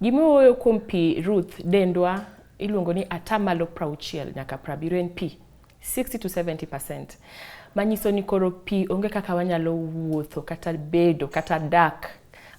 Gimiwuoyo kuom pi Ruth dendwa iluongo ni atamalo 60 nyaka 70 en pi 60 to 70%. Manyiso ni koro pi onge kaka wanyalo wuotho kata bedo kata dak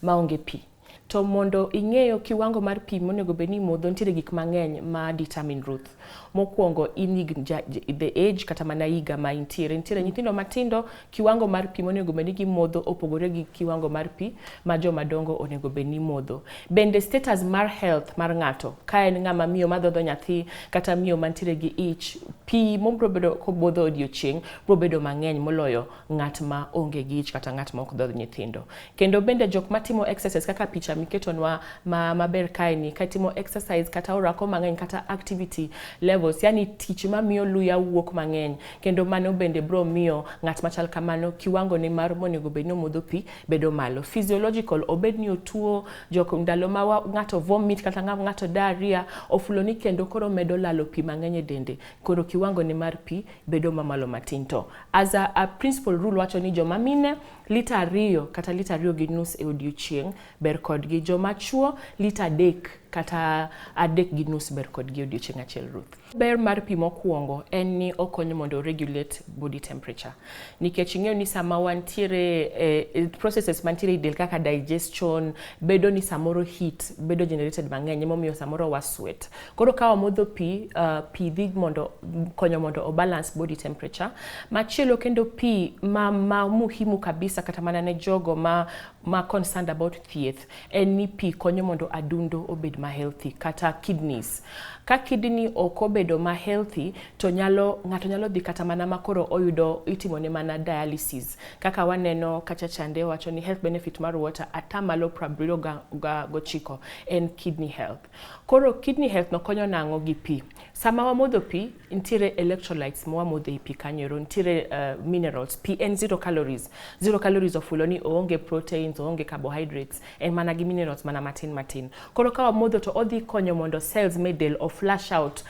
maonge pi. To mondo ing'eyo kiwango mar pi monego bed ni modho, nitiere gik mang'eny ma determine Ruth. Mokwongo the age kata mana higa ma intiere. Nitiere nyithindo matindo kiwango mar pi monego bed ni gimodho opogore gi kiwango mar pi ma joma dongo onego bed ni modho. Bende status mar health mar ng'ato, ka en ng'ama miyo madhodho nyathi kata miyo mantiere gi ich, pi mobro bedo kobodho odiochieng' bro bedo mang'eny moloyo ng'at ma onge gi ich kata ng'at ma ok dhodh nyithindo. Kendo bende jok matimo exercise kaka picha miketonwa maber kae ni, katimo exercise kata orako mang'eny kata activity levels, yani tich mamiyo luya wuok mang'eny, kendo mano bende bro miyo ng'at machal kamano kiwango ne mar monego bed ni modho pi bedo malo. Physiological, obed ni otuo, jok ndalo ma ng'ato vomit kata ng'ato diarrhea, ofuloni kendo koro medo lalo pi mang'eny e dende, koro kiwango ne mar pi bedo mamalo matin. To as a principal rule wacho ni joma mine lita 2 kata lita 2.5 e odiochieng' ber kodgi, joma chuo lita 3 kata 3.5 ber kodgi odiochieng' achiel Ruth. Ber mar pi mokwongo en ni okonyo mondo regulate body temperature. Nikech ing'eyo ni sama wantiere processes mantiere i del kaka digestion, bedo ni samoro heat bedo generated mang'eny, emomiyo samoro wa sweat. Koro ka wamodho pi, pi dhi mondo konyo mondo o balance body temperature. Machielo kendo pi muhimu kabisa kata mana ne jogo ma concerned about thieth en ni pi konyo mondo adundo obed ma healthy kata kidneys. Ka kidney ok obedo ma healthy to ng'ato nyalo dhi kata mana makoro oyudo itimone mana dialysis. Kaka waneno kacha chande wacho ni health benefit mar water atamalo 79 en kidney health. Koro kidney health no konyo nang'o gi pi. Sama wamodho pi, nitiere electrolytes ma wamodho i pi kanyo, nitiere minerals. Pi en 0 calories. 0 calories ofulo ni oonge proteins, oonge carbohydrates, en mana gi minerals mana matin. Koro ka wamodho to odhi konyo mondo cells medel o flush out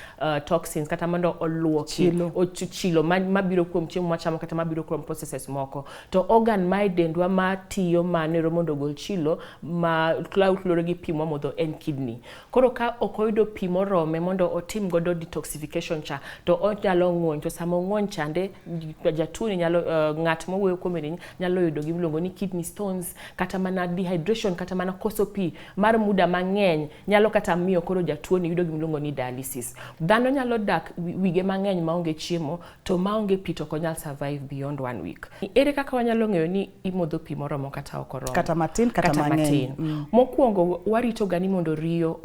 toxins kata mondo oluoki chilo mabiro kuom chiemo mwachamo kata mabiro kuom processes moko. To organ ma dendwa matiyo manero mondo gol chilo ma kloro gi pi mwamodho en kidney. Koro ka ok oyudo pi morome mondo otim godo detoxification cha, to onyalo ng'wony, to sama ng'wony chande jatuo ni nyalo ng'at mowuoyo kuom ni nyalo yudo gimiluongo ni kidney stones kata mana dehydration kata mana koso pi mar muda mang'eny nyalo kata miyo koro jatuo ni yudo gimiluongo ni dialysis. Dhano nyalo dak wige mang'eny maonge chiemo, to maonge pi to ok onyal survive beyond 1 week. Ere kaka wanyalo ng'eyo ni imodho pi moromo kata ok oromo? Kata matin kata mang'eny. Mokwongo warito gani mondo riyo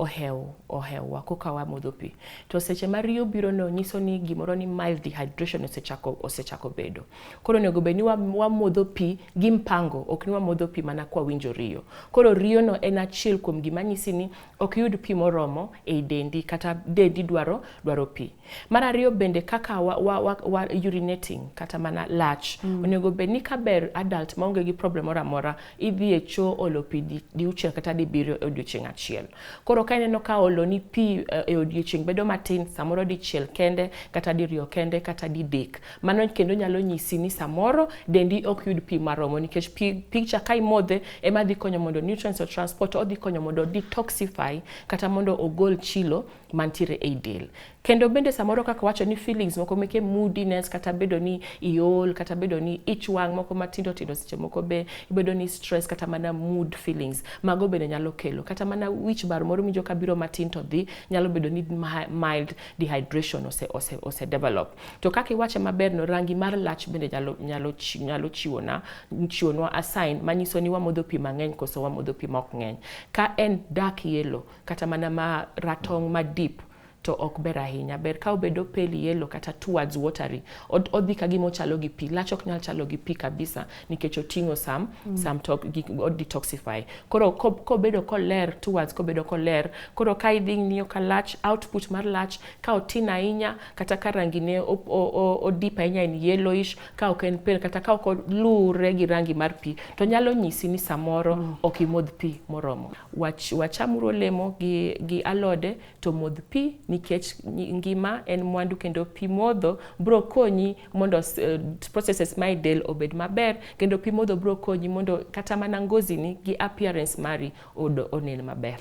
ohewa koka wamodho pi. To seche ma riyo biro no nyiso ni gimoro ni mild dehydration osechako bedo. Koro onego bed ni wamodho pi gi mpango, ok ni wamodho pi mana kwa winjo riyo. Koro riyo no en achiel kuom gima nyisi ni ok yud pi moromo e dendi kata dendi dwaro pi. Mar ariyo bende kaka urinating kata mana lach. Onego bed ni ka ber adult maonge gi problem moro amora, idhi e cho olo pi di 6 kata di 7 e odiochieng' achiel. Koro ka ineno ka olo ni pi e odiochieng' bedo matin, samoro di 1 kende kata di 2 kende kata di 3. Mano kendo nyalo nyisi ni samoro dendi ok yud pi maromo, nikech pi cha ka imodhe ema dhi konyo mondo nutrients o transport, odhi konyo mondo detoxify kata mondo ogol chilo mantiere e del. Kendo bende samoro kaka wacho ni feelings moko meke moodiness kata bedo ni iol kata bedo ni ich wang' moko matindo seche moko be bedo ni stress kata mana mood feelings, mago bende nyalo kelo kata mana wich bar moro mijo kabiro matin to dhi nyalo bedo ni mild dehydration ose develop. To kaka iwache maber no, rangi mar lach bende nyalo chiwonwa a sign manyiso ni wamodho pi mang'eny koso wamodho pi mok ng'eny. Ka en dark yellow kata mana ma ratong' ma deep to ok ber ahinya. Ber ka obedo pale yellow kata towards watery, odhi ka gimo chalo gi pi. Lach ok nyal chalo gi pi kabisa nikech oting'o some detoxify. Koro kobedo koler towards kobedo koler, koro ka idhi ng'iyo ka lach output mar lach ka otin ahinya kata ka rangi ne o deep ahinya en yellowish, ka ok en pale kata ka ok olure gi rangi mar pi, to nyalo nyisi ni samoro ok imodh pi moromo. Wachamuru olemo gi alode to modh pi, nikech ngima en mwandu kendo pi modho bro konyi mondo processes my del obed maber, kendo pi modho bro konyi mondo kata mana ngozi ni gi appearance mari onen maber.